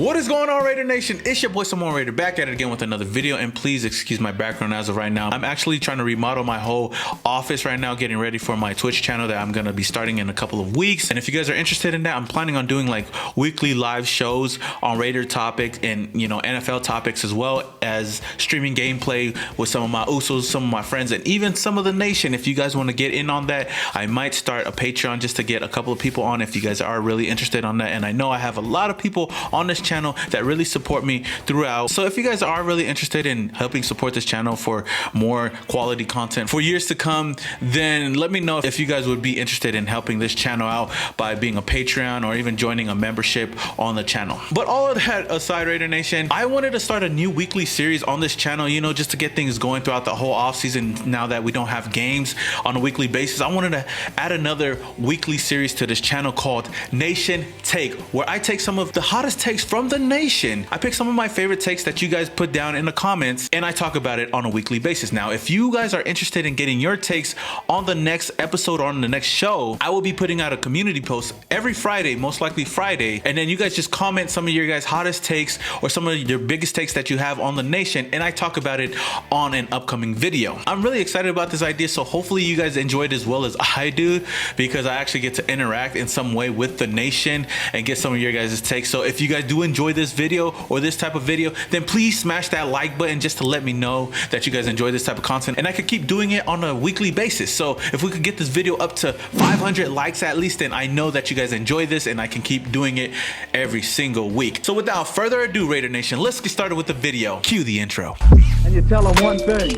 What is going on, Raider Nation? It's your boy Simone Raider back at it again with another video, and please excuse my background as of right now. I'm actually trying to remodel my whole office right now, getting ready for my Twitch channel that I'm gonna be starting in a couple of weeks. And if you guys are interested in that, I'm planning on doing like weekly live shows on Raider topics and NFL topics, as well as streaming gameplay with some of my Usos, some of my friends, and even some of the nation. If you guys want to get in on that, I might start a Patreon just to get a couple of people on if you guys are really interested on that. And I know I have a lot of people on this channel that really support me throughout. So if you guys are really interested in helping support this channel for more quality content for years to come, then let me know if you guys would be interested in helping this channel out by being a Patreon or even joining a membership on the channel. But all of that aside, Raider Nation, I wanted to start a new weekly series on this channel, just to get things going throughout the whole off season. Now that we don't have games on a weekly basis, I wanted to add another weekly series to this channel called Nation Take, where I take some of the hottest takes from the nation. I pick some of my favorite takes that you guys put down in the comments, and I talk about it on a weekly basis. Now, if you guys are interested in getting your takes on the next episode or on the next show, I will be putting out a community post every Friday, most likely Friday, and then you guys just comment some of your guys' hottest takes or some of your biggest takes that you have on the nation, and I talk about it on an upcoming video. I'm really excited about this idea, so hopefully you guys enjoy it as well as I do, because I actually get to interact in some way with the nation and get some of your guys' takes. So if you guys do enjoy this video or this type of video, then please smash that like button just to let me know that you guys enjoy this type of content, and I could keep doing it on a weekly basis. So if we could get this video up to 500 likes at least, then I know that you guys enjoy this and I can keep doing it every single week. So without further ado, Raider Nation, let's get started with the video. Cue the intro. And you tell them one thing: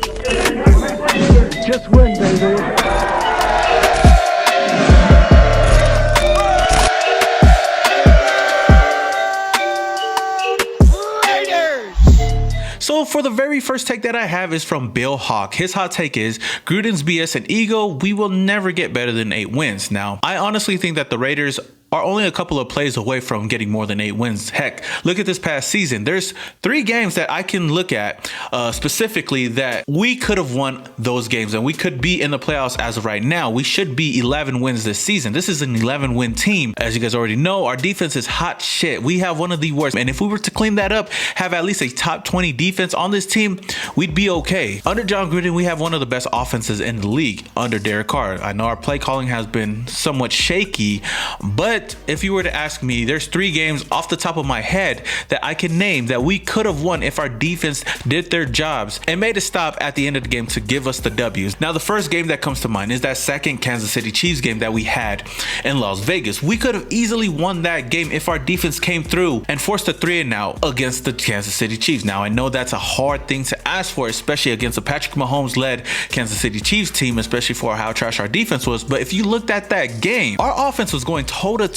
just win, baby. So for the very first take that I have is from Bill Hawk. His hot take is Gruden's BS and ego. We will never get better than 8 wins. Now, I honestly think that the Raiders are only a couple of plays away from getting more than 8 wins. Heck, look at this past season. There's 3 games that I can look at specifically that we could have won those games, and we could be in the playoffs as of right now. We should be 11 wins this season. This is an 11-win team. As you guys already know, our defense is hot shit. We have one of the worst, and if we were to clean that up, have at least a top 20 defense on this team, we'd be okay. Under John Gruden, we have one of the best offenses in the league under Derek Carr. I know our play calling has been somewhat shaky, but if you were to ask me, there's 3 games off the top of my head that I can name that we could have won if our defense did their jobs and made a stop at the end of the game to give us the W's. Now, the first game that comes to mind is that second Kansas City Chiefs game that we had in Las Vegas. We could have easily won that game if our defense came through and forced a 3-and-out against the Kansas City Chiefs. Now, I know that's a hard thing to ask for, especially against a Patrick Mahomes-led Kansas City Chiefs team, especially for how trash our defense was. But if you looked at that game, our offense was going toe-to-toe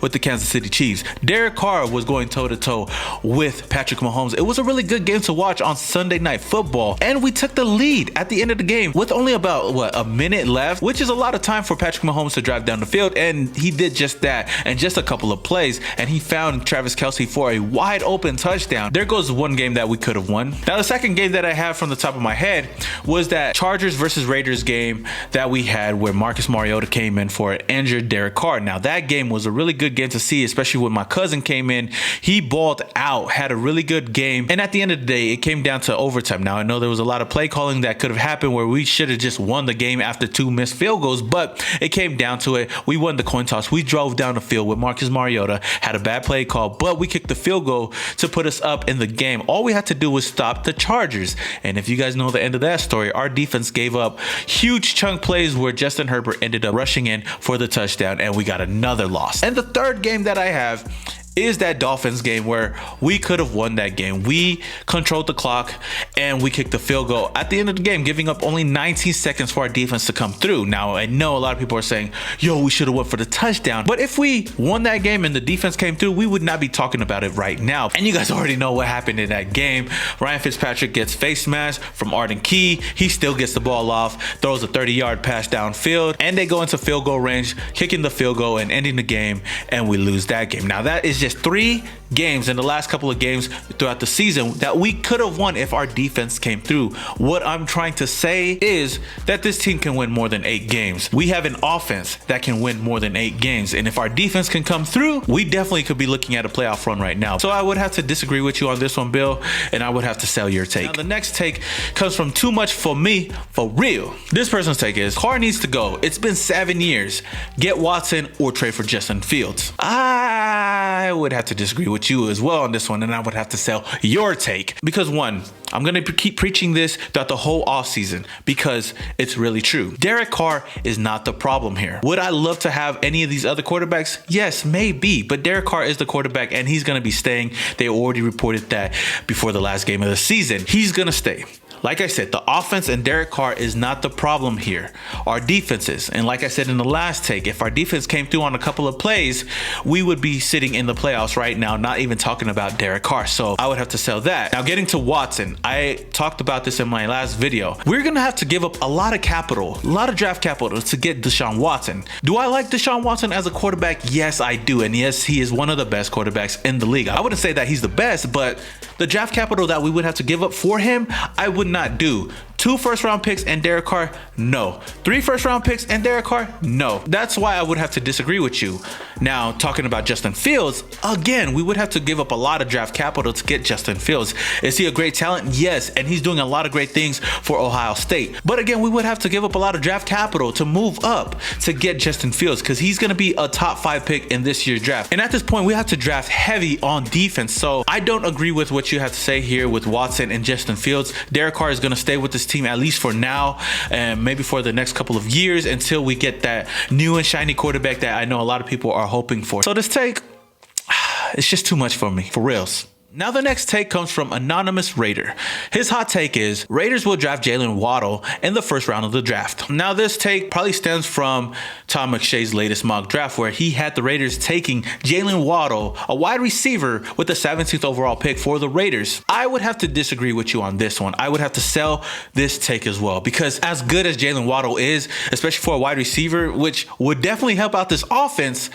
with the Kansas City Chiefs. Derek Carr was going toe-to-toe with Patrick Mahomes. It was a really good game to watch on Sunday Night Football, and we took the lead at the end of the game with only about a minute left, which is a lot of time for Patrick Mahomes to drive down the field, and he did just that and just a couple of plays, and he found Travis Kelce for a wide open touchdown. There goes one game that we could have won. Now, the second game that I have from the top of my head was that Chargers versus Raiders game that we had where Marcus Mariota came in for an injured Derek Carr. Now, that game was a really good game to see, especially when my cousin came in. He balled out, had a really good game, and at the end of the day, it came down to overtime. Now, I know there was a lot of play calling that could have happened where we should have just won the game after 2 missed field goals, but it came down to it. We won the coin toss. We drove down the field with Marcus Mariota, had a bad play call, but we kicked the field goal to put us up in the game. All we had to do was stop the Chargers, and if you guys know the end of that story, our defense gave up huge chunk plays where Justin Herbert ended up rushing in for the touchdown, and we got another loss. And the third game that I have is that Dolphins game where we could have won that game. We controlled the clock and we kicked the field goal at the end of the game, giving up only 19 seconds for our defense to come through. Now, I know a lot of people are saying, yo, we should have went for the touchdown. But if we won that game and the defense came through, we would not be talking about it right now. And you guys already know what happened in that game. Ryan Fitzpatrick gets face mask from Arden Key. He still gets the ball off, throws a 30-yard pass downfield, and they go into field goal range, kicking the field goal and ending the game, and we lose that game. Now, that is just just 3 games in the last couple of games throughout the season that we could have won if our defense came through. What I'm trying to say is that this team can win more than 8 games. We have an offense that can win more than 8 games, and if our defense can come through, we definitely could be looking at a playoff run right now. So I would have to disagree with you on this one, Bill, and I would have to sell your take. Now, the next take comes from Too Much For Me For Real. This person's take is, Carr needs to go. It's been 7 years. Get Watson or trade for Justin Fields. I would have to disagree with you as well on this one, and I would have to sell your take because, one, I'm going to keep preaching this throughout the whole offseason because it's really true. Derek Carr is not the problem here. Would I love to have any of these other quarterbacks? Yes, maybe, but Derek Carr is the quarterback and he's going to be staying. They already reported that before the last game of the season. He's going to stay. Like I said, the offense and Derek Carr is not the problem here. Our defenses, and like I said in the last take, if our defense came through on a couple of plays, we would be sitting in the playoffs right now, not even talking about Derek Carr. So I would have to sell that. Now, getting to Watson, I talked about this in my last video. We're going to have to give up a lot of capital, a lot of draft capital to get Deshaun Watson. Do I like Deshaun Watson as a quarterback? Yes, I do. And yes, he is one of the best quarterbacks in the league. I wouldn't say that he's the best, but the draft capital that we would have to give up for him, I would not do. 2 first-round picks and Derek Carr, no. 3 first-round picks and Derek Carr, no. That's why I would have to disagree with you. Now, talking about Justin Fields, again, we would have to give up a lot of draft capital to get Justin Fields. Is he a great talent? Yes, and he's doing a lot of great things for Ohio State. But again, we would have to give up a lot of draft capital to move up to get Justin Fields because he's going to be a top 5 pick in this year's draft. And at this point, we have to draft heavy on defense. So I don't agree with what you have to say here with Watson and Justin Fields. Derek Carr is going to stay with this team at least for now and maybe for the next couple of years until we get that new and shiny quarterback that I know a lot of people are hoping for. So this take, it's just too much for me, for reals. Now the next take comes from Anonymous Raider. His hot take is Raiders will draft Jaylen Waddle in the first round of the draft. Now this take probably stems from Tom McShay's latest mock draft where he had the Raiders taking Jaylen Waddle, a wide receiver, with the 17th overall pick for the Raiders. I would have to disagree with you on this one. I would have to sell this take as well because as good as Jaylen Waddle is, especially for a wide receiver, which would definitely help out this offense,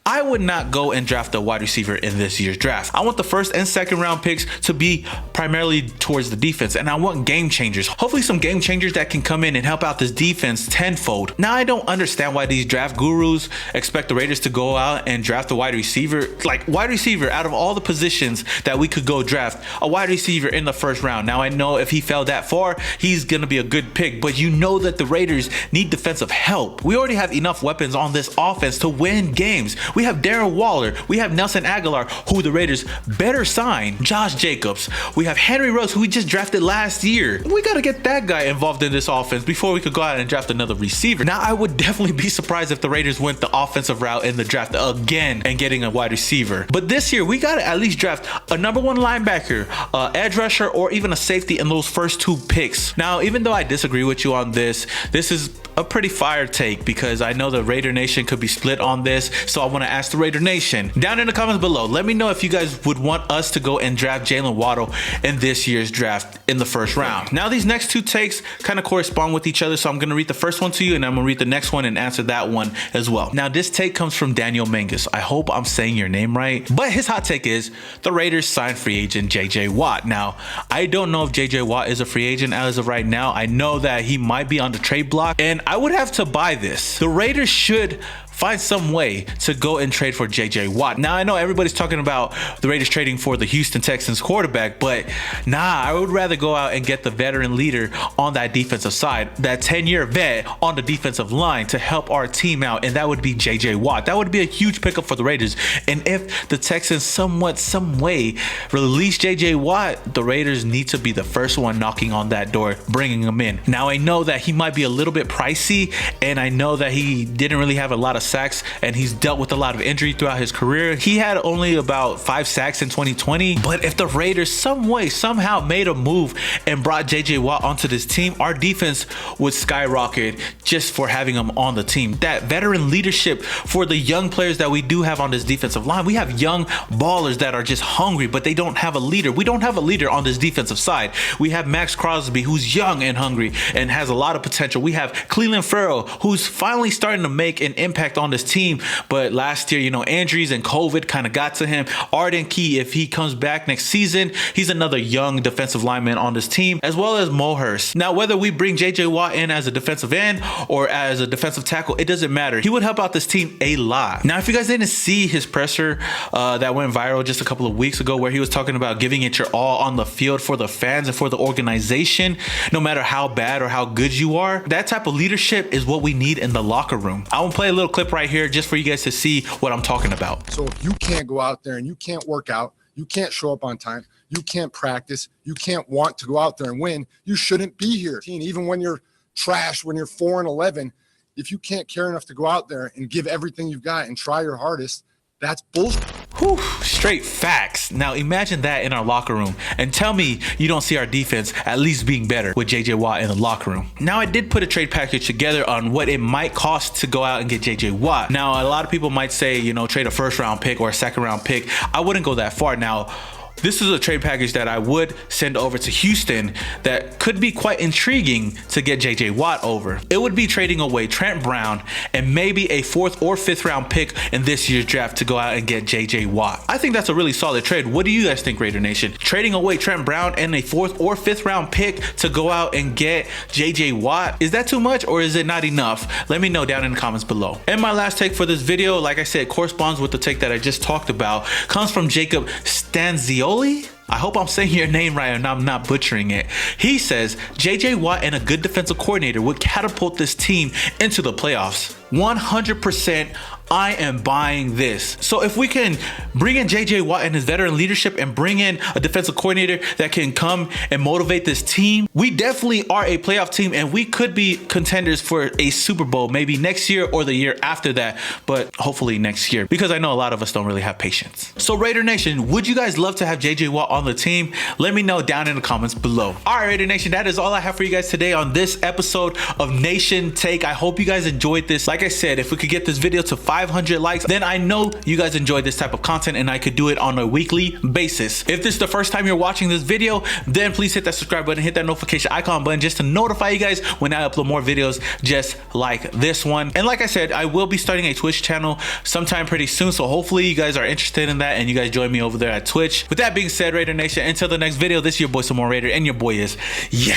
I would not go and draft a wide receiver in this year's draft. I want the first and second round picks to be primarily towards the defense, and I want game changers. Hopefully some game changers that can come in and help out this defense tenfold. Now, I don't understand why these draft gurus expect the Raiders to go out and draft a wide receiver. Like, wide receiver, out of all the positions that we could go draft, a wide receiver in the first round. Now, I know if he fell that far, he's going to be a good pick, but you know that the Raiders need defensive help. We already have enough weapons on this offense to win games. We have Darren Waller. We have Nelson Aguilar, who the Raiders better sign. Josh Jacobs. We have Henry Ruggs, who we just drafted last year. We got to get that guy involved in this offense before we could go out and draft another receiver. Now, I would definitely be surprised if the Raiders went the offensive route in the draft again and getting a wide receiver. But this year, we got to at least draft a number 1 linebacker, edge rusher, or even a safety in those first 2 picks. Now, even though I disagree with you on this is a pretty fire take because I know the Raider Nation could be split on this. So I want to ask the Raider Nation down in the comments below, let me know if you guys would want us to go and draft Jaylen Waddle in this year's draft in the first round. Now these next 2 takes kind of correspond with each other, so I'm going to read the first one to you and I'm going to read the next one and answer that one as well. Now this take comes from Daniel Mangus. I hope I'm saying your name right, but his hot take is the Raiders signed free agent JJ Watt. Now I don't know if JJ Watt is a free agent as of right now. I know that he might be on the trade block and I would have to buy this. The Raiders should find some way to go and trade for JJ Watt. Now, I know everybody's talking about the Raiders trading for the Houston Texans quarterback, but nah, I would rather go out and get the veteran leader on that defensive side, that 10-year vet on the defensive line to help our team out, and that would be JJ Watt. That would be a huge pickup for the Raiders. And if the Texans some way release JJ Watt, the Raiders need to be the first one knocking on that door, bringing him in. Now, I know that he might be a little bit pricey, and I know that he didn't really have a lot of sacks and he's dealt with a lot of injury throughout his career. He had only about 5 sacks in 2020, but if the Raiders somehow made a move and brought JJ Watt onto this team, our defense would skyrocket just for having him on the team. That veteran leadership for the young players that we do have on this defensive line. We have young ballers that are just hungry, but they don't have a leader. We don't have a leader on this defensive side. We have Max Crosby, who's young and hungry and has a lot of potential. We have Cleveland Farrell, who's finally starting to make an impact connect on this team. But last year, you know, injuries and COVID kind of got to him. Arden Key, if he comes back next season, he's another young defensive lineman on this team, as well as Mohurst. Now, whether we bring JJ Watt in as a defensive end or as a defensive tackle, it doesn't matter. He would help out this team a lot. Now, if you guys didn't see his presser that went viral just a couple of weeks ago, where he was talking about giving it your all on the field for the fans and for the organization, no matter how bad or how good you are, that type of leadership is what we need in the locker room. I want to play a little clip right here just for you guys to see what I'm talking about. So if you can't go out there and you can't work out, you can't show up on time, you can't practice, you can't want to go out there and win, you shouldn't be here. Even when you're trash, when you're 4-11, if you can't care enough to go out there and give everything you've got and try your hardest, that's bullshit. Whew, straight facts. Now imagine that in our locker room and tell me you don't see our defense at least being better with JJ Watt in the locker room. Now, I did put a trade package together on what it might cost to go out and get JJ Watt. Now, a lot of people might say, you know, trade a first round pick or a second round pick. I wouldn't go that far. Now, this is a trade package that I would send over to Houston that could be quite intriguing to get JJ Watt over. It would be trading away Trent Brown and maybe a 4th or 5th round pick in this year's draft to go out and get JJ Watt. I think that's a really solid trade. What do you guys think, Raider Nation? Trading away Trent Brown and a 4th or 5th round pick to go out and get JJ Watt, is that too much or is it not enough? Let me know down in the comments below. And my last take for this video, like I said, corresponds with the take that I just talked about, comes from Jacob Stanzioli. I hope I'm saying your name right and I'm not butchering it. He says JJ Watt and a good defensive coordinator would catapult this team into the playoffs. 100%, I am buying this. So if we can bring in JJ Watt and his veteran leadership and bring in a defensive coordinator that can come and motivate this team, we definitely are a playoff team and we could be contenders for a Super Bowl maybe next year or the year after that, but hopefully next year, because I know a lot of us don't really have patience. So Raider Nation, would you guys love to have JJ Watt on the team? Let me know down in the comments below. All right, Raider Nation, that is all I have for you guys today on this episode of Nation Take. I hope you guys enjoyed this. Like I said, if we could get this video to 500 likes, then I know you guys enjoy this type of content and I could do it on a weekly basis. If this is the first time you're watching this video, then please hit that subscribe button, hit that notification icon button just to notify you guys when I upload more videos just like this one. And like I said, I will be starting a Twitch channel sometime pretty soon, so hopefully you guys are interested in that and you guys join me over there at Twitch. With that being said, Raider Nation, until the next video, this is your boy Some More Raider, and your boy is yeah.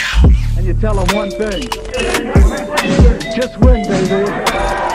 And you tell them one thing. Just win, baby.